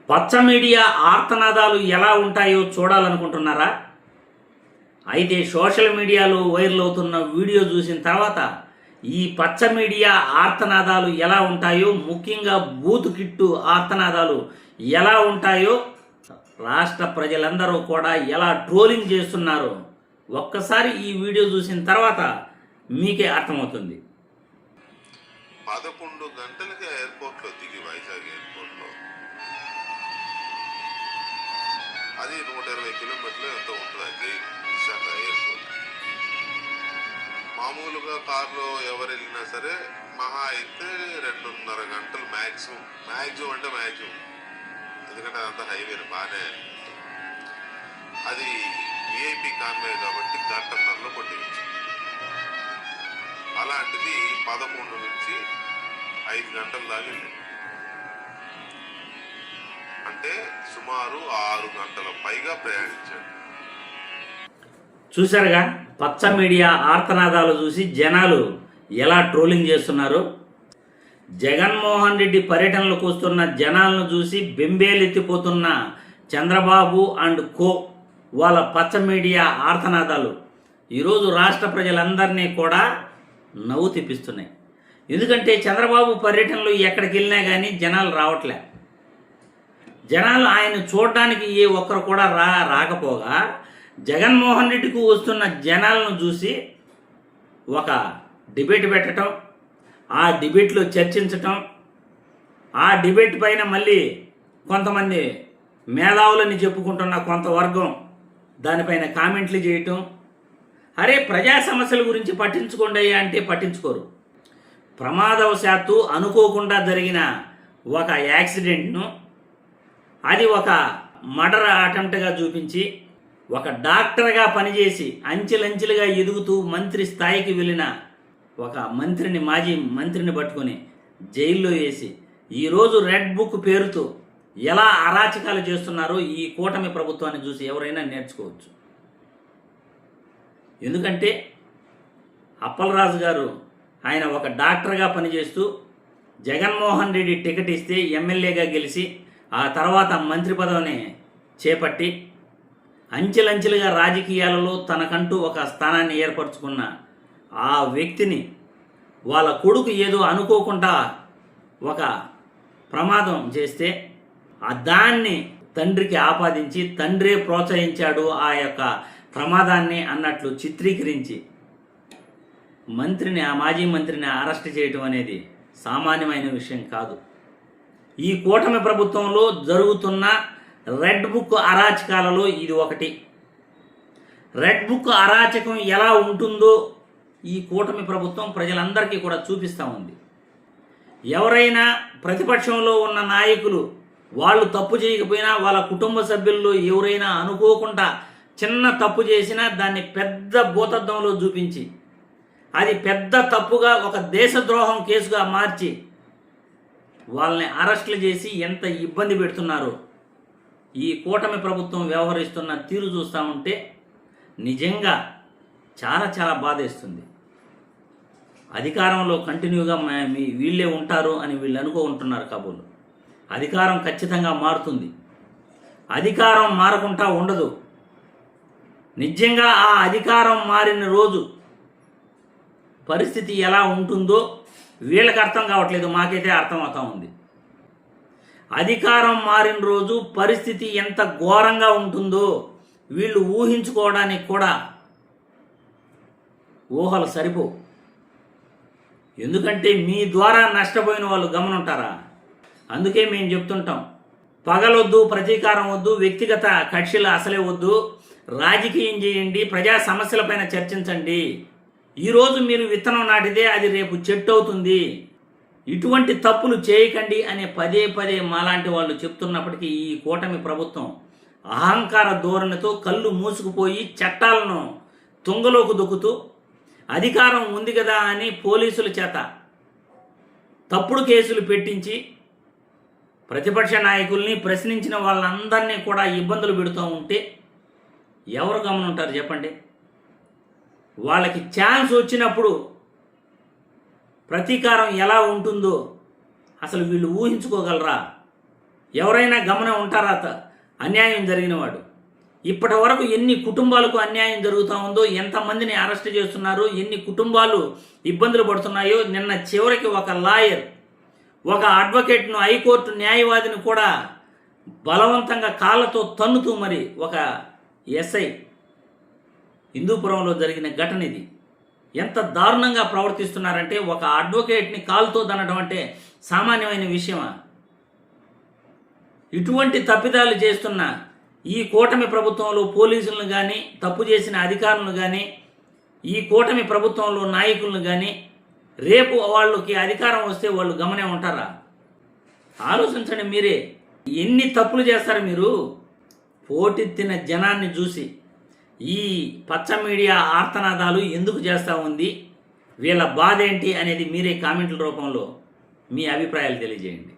పచ్చ మీడియా ఆర్తనాదాలు ఎలా ఉంటాయో చూడాలనుకుంటున్నారా? అయితే సోషల్ మీడియాలో వైరల్ అవుతున్న వీడియో చూసిన తర్వాత ఈ పచ్చ మీడియా ఆర్తనాదాలు ఎలా ఉంటాయో, ముఖ్యంగా బూత్ కిట్టు ఆర్తనాదాలు ఎలా ఉంటాయో, రాష్ట్ర ప్రజలందరూ కూడా ఎలా ట్రోలింగ్ చేస్తున్నారో ఒక్కసారి ఈ వీడియో చూసిన తర్వాత మీకే అర్థమవుతుంది. 11 గంటలకి ఎయిర్పోర్ట్లో దిగి వైజాగ్ ఎయిర్పోర్ట్లో అది 120 కిలోమీటర్లు ఎంత ఉంటుంది విశాఖ ఎయిర్పోర్ట్. మామూలుగా కార్లో ఎవరు వెళ్ళినా సరే మహా అయితే 2.5 గంటలు మ్యాక్సిమం అంటే మ్యాక్సిమం, ఎందుకంటే అదంతా హైవే బాగానే. అది విఐపి కాన్వాయ్ కాబట్టి గంటన్నరలో కొట్టేయచ్చు. అలాంటిది 11 నుంచి 5 గంటల దాకా అంటే సుమారు 6 గంటల పైగా ప్రయాణించాడు. చూశారుగా, పచ్చ మీడియా ఆర్తనాదాలు చూసి జనాలు ఎలా ట్రోలింగ్ చేస్తున్నారు. జగన్మోహన్ రెడ్డి పర్యటనలకు వస్తున్న జనాలను చూసి బెంబేలెత్తిపోతున్న చంద్రబాబు అండ్ కో వాళ్ళ పచ్చ మీడియా ఆర్తనాదాలు ఈరోజు రాష్ట్ర ప్రజలందరినీ కూడా నవ్వు తెప్పిస్తున్నాయి. ఎందుకంటే చంద్రబాబు పర్యటనలు ఎక్కడికి వెళ్ళినా కానీ జనాలు రావట్లే. జనాలు ఆయన చూడడానికి ఏ ఒక్కరు కూడా రాకపోగా జగన్మోహన్ రెడ్డికి వస్తున్న జనాలను చూసి ఒక డిబేట్ పెట్టడం, ఆ డిబేట్లో చర్చించటం, ఆ డిబేట్ పైన మళ్ళీ కొంతమంది మేధావులని చెప్పుకుంటున్న కొంత వర్గం దానిపైన కామెంట్లు చేయటం. అరే, ప్రజా సమస్యల గురించి పట్టించుకోండి అంటే పట్టించుకోరు. ప్రమాదవశాత్తు అనుకోకుండా జరిగిన ఒక యాక్సిడెంట్ను అది ఒక మర్డర్ అటెంప్ట్గా చూపించి, ఒక డాక్టర్గా పనిచేసి అంచెలంచెలుగా ఎదుగుతూ మంత్రి స్థాయికి వెళ్ళిన ఒక మాజీ మంత్రిని పట్టుకొని జైల్లో వేసి ఈరోజు రెడ్ బుక్ పేరుతో ఎలా అరాచకాలు చేస్తున్నారో ఈ కూటమి ప్రభుత్వాన్ని చూసి ఎవరైనా నేర్చుకోవచ్చు. ఎందుకంటే అప్పలరాజు గారు ఆయన ఒక డాక్టర్గా పనిచేస్తూ జగన్మోహన్ రెడ్డి టికెట్ ఇస్తే ఎమ్మెల్యేగా గెలిచి ఆ తర్వాత మంత్రి పదవిని చేపట్టి అంచెలంచెలుగా రాజకీయాలలో తనకంటూ ఒక స్థానాన్ని ఏర్పరచుకున్న ఆ వ్యక్తిని వాళ్ళ కొడుకు ఏదో అనుకోకుండా ఒక ప్రమాదం చేస్తే దాన్ని తండ్రికి ఆపాదించి తండ్రే ప్రోత్సహించాడు ఆ యొక్క ప్రమాదాన్ని అన్నట్లు చిత్రీకరించి ఆ మాజీ మంత్రిని అరెస్ట్ చేయడం అనేది సామాన్యమైన విషయం కాదు. ఈ కూటమి ప్రభుత్వంలో జరుగుతున్న రెడ్ బుక్ అరాచకాలలో ఇది ఒకటి. రెడ్ బుక్ అరాచకం ఎలా ఉంటుందో ఈ కూటమి ప్రభుత్వం ప్రజలందరికీ కూడా చూపిస్తూ ఉంది. ఎవరైనా ప్రతిపక్షంలో ఉన్న నాయకులు వాళ్ళు తప్పు చేయకపోయినా వాళ్ళ కుటుంబ సభ్యుల్లో ఎవరైనా అనుకోకుండా చిన్న తప్పు చేసినా దాన్ని పెద్ద భూతద్దంలో చూపించి అది పెద్ద తప్పుగా ఒక దేశద్రోహం కేసుగా మార్చి వాళ్ళని అరెస్టులు చేసి ఎంత ఇబ్బంది పెడుతున్నారో ఈ కూటమి ప్రభుత్వం వ్యవహరిస్తున్న తీరు చూస్తూ ఉంటే నిజంగా చాలా చాలా బాధేస్తుంది. అధికారంలో కంటిన్యూగా వీళ్ళే ఉంటారు అని వీళ్ళు అనుకుంటున్నారు కాబోలు. అధికారం ఖచ్చితంగా మారుతుంది. అధికారం మారకుండా ఉండదు. నిజంగా ఆ అధికారం మారిన రోజు పరిస్థితి ఎలా ఉంటుందో వీళ్ళకి అర్థం కావట్లేదు, మాకైతే అర్థమవుతా ఉంది. అధికారం మారిన రోజు పరిస్థితి ఎంత ఘోరంగా ఉంటుందో వీళ్ళు ఊహించుకోవడానికి కూడా ఊహలు సరిపోవు. ఎందుకంటే మీ ద్వారా నష్టపోయిన వాళ్ళు గమనుంటారా? అందుకే మేము చెప్తుంటాం, పగలొద్దు, ప్రతీకారం వద్దు, వ్యక్తిగత కక్షలు అసలే వద్దు, రాజకీయం చేయండి, ప్రజా సమస్యలపైన చర్చించండి. ఈరోజు మీరు విత్తనం నాటితే అది రేపు చెట్టు అవుతుంది. ఇటువంటి తప్పులు చేయకండి అనే పదే మాలాంటి వాళ్ళు చెప్తున్నప్పటికీ ఈ కూటమి ప్రభుత్వం అహంకార ధోరణితో కళ్ళు మూసుకుపోయి చట్టాలను తుంగలోకి దొక్కుతూ అధికారం ఉంది కదా అని పోలీసుల చేత తప్పుడు కేసులు పెట్టించి ప్రతిపక్ష నాయకుల్ని ప్రశ్నించిన వాళ్ళందరినీ కూడా ఇబ్బందులు పెడుతూ ఉంటే ఎవరు గమనుంటారు చెప్పండి? వాళ్ళకి ఛాన్స్ వచ్చినప్పుడు ప్రతీకారం ఎలా ఉంటుందో అసలు వీళ్ళు ఊహించుకోగలరా? ఎవరైనా గమనం ఉంటారా అన్యాయం జరిగినవాడు? ఇప్పటి వరకు ఎన్ని కుటుంబాలకు అన్యాయం జరుగుతూ ఉందో, ఎంతమందిని అరెస్ట్ చేస్తున్నారు, ఎన్ని కుటుంబాలు ఇబ్బందులు పడుతున్నాయో. నిన్న చివరికి ఒక లాయర్, ఒక అడ్వకేట్ను, హైకోర్టు న్యాయవాదిని కూడా బలవంతంగా కాళ్ళతో తన్నుతూ మరి ఒక ఎస్ఐ, హిందూపురంలో జరిగిన ఘటన ఇది. ఎంత దారుణంగా ప్రవర్తిస్తున్నారంటే, ఒక అడ్వకేట్ని కాలుతో దనడం అంటే సామాన్యమైన విషయమా? ఇటువంటి తప్పిదాలు చేస్తున్న ఈ కూటమి ప్రభుత్వంలో పోలీసులను కానీ, తప్పు చేసిన అధికారులను కానీ, ఈ కూటమి ప్రభుత్వంలో నాయకులను కానీ రేపు వాళ్ళకి అధికారం వస్తే వాళ్ళు గమనే ఉంటారా? ఆలోచించండి మీరే. ఎన్ని తప్పులు చేస్తారు మీరు? పోటెత్తిన జనాన్ని చూసి ఈ పచ్చ మీడియా ఆర్తనాదాలు ఎందుకు చేస్తూ ఉంది, వీళ్ళ బాధ ఏంటి అనేది మీరే కామెంట్ల రూపంలో మీ అభిప్రాయాలు తెలియజేయండి.